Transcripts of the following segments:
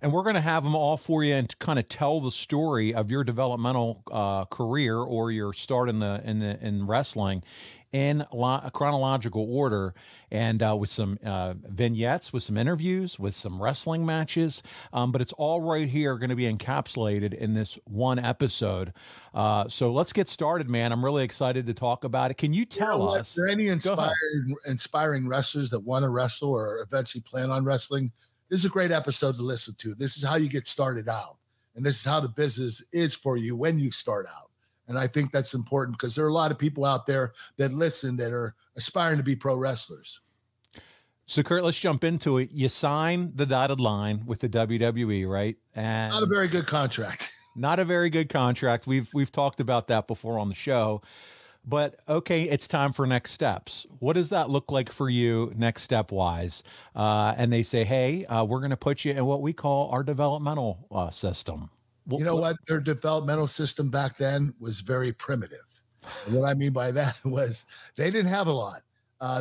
And we're going to have them all for you and to kind of tell the story of your developmental career or your start in wrestling in a chronological order, and with some vignettes, with some interviews, with some wrestling matches. But it's all right here going to be encapsulated in this one episode. So let's get started, man. I'm really excited to talk about it. Can you tell us? Are there any inspiring wrestlers that want to wrestle or eventually plan on wrestling? This is a great episode to listen to. This is how you get started out. And this is how the business is for you when you start out. And I think that's important because there are a lot of people out there that listen that are aspiring to be pro wrestlers. So, Kurt, let's jump into it. You signed the dotted line with the WWE, right? And not a very good contract. Not a very good contract. We've talked about that before on the show. But, okay, it's time for next steps. What does that look like for you next step-wise? And they say, hey, we're going to put you in what we call our developmental system. You know what? Their developmental system back then was very primitive. And what I mean by that was they didn't have a lot.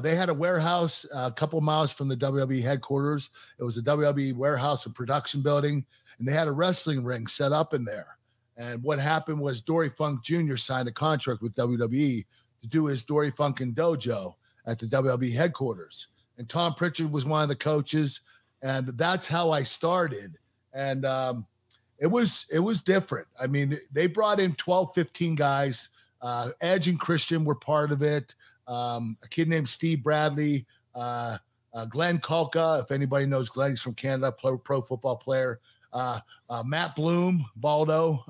They had a warehouse a couple miles from the WWE headquarters. It was a WWE warehouse and production building, and they had a wrestling ring set up in there. And what happened was Dory Funk Jr. signed a contract with WWE to do his Dory Funkin' Dojo at the WWE headquarters. And Tom Pritchard was one of the coaches, and that's how I started. And it was different. I mean, they brought in 12, 15 guys. Edge and Christian were part of it. A kid named Steve Bradley, Glenn Kulka, if anybody knows Glenn, he's from Canada, pro football player. Matt Bloom, Baldo.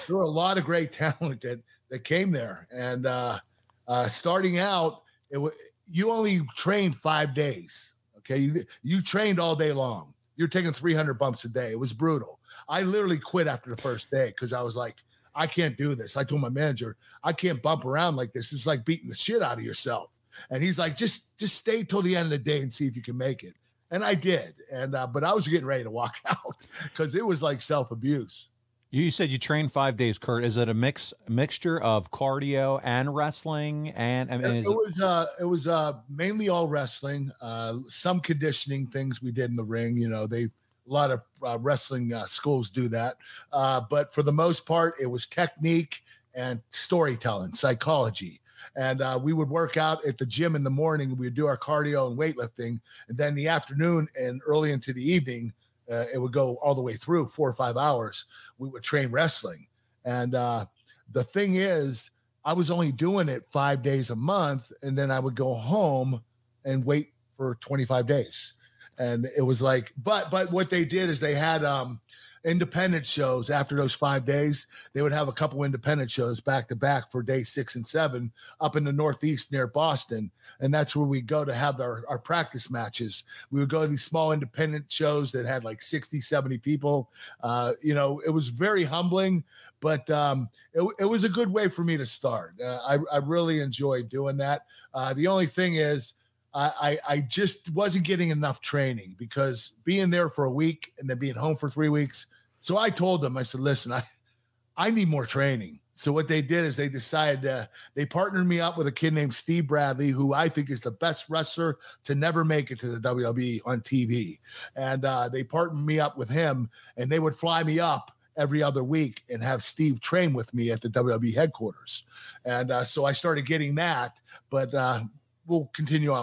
There were a lot of great talent that came there. And starting out, you only trained 5 days. Okay, you trained all day long. You're taking 300 bumps a day. It was brutal. I literally quit after the first day because I was like, I can't do this. I told my manager, I can't bump around like this. It's like beating the shit out of yourself. And he's like, just stay till the end of the day and see if you can make it. And I did. And but I was getting ready to walk out because it was like self-abuse. You said you trained 5 days, Kurt. Is it a mixture of cardio and wrestling? And I mean, it was mainly all wrestling. Some conditioning things we did in the ring. You know, a lot of wrestling schools do that. But for the most part, it was technique and storytelling, psychology. And we would work out at the gym in the morning. We would do our cardio and weightlifting. And then in the afternoon and early into the evening, it would go all the way through 4 or 5 hours. We would train wrestling. And the thing is, I was only doing it 5 days a month. And then I would go home and wait for 25 days. And it was like, but what they did is they had independent shows after those 5 days. They would have a couple independent shows back to back for day 6 and 7 up in the Northeast near Boston. And that's where we go to have our practice matches. We would go to these small independent shows that had like 60, 70 people. You know, it was very humbling, but it was a good way for me to start. I really enjoyed doing that. The only thing is, I just wasn't getting enough training because being there for a week and then being home for 3 weeks. So I told them, I said, listen, I need more training. So what they did is they decided they partnered me up with a kid named Steve Bradley, who I think is the best wrestler to never make it to the WWE on TV. And they partnered me up with him, and they would fly me up every other week and have Steve train with me at the WWE headquarters. And so I started getting that, but we'll continue on.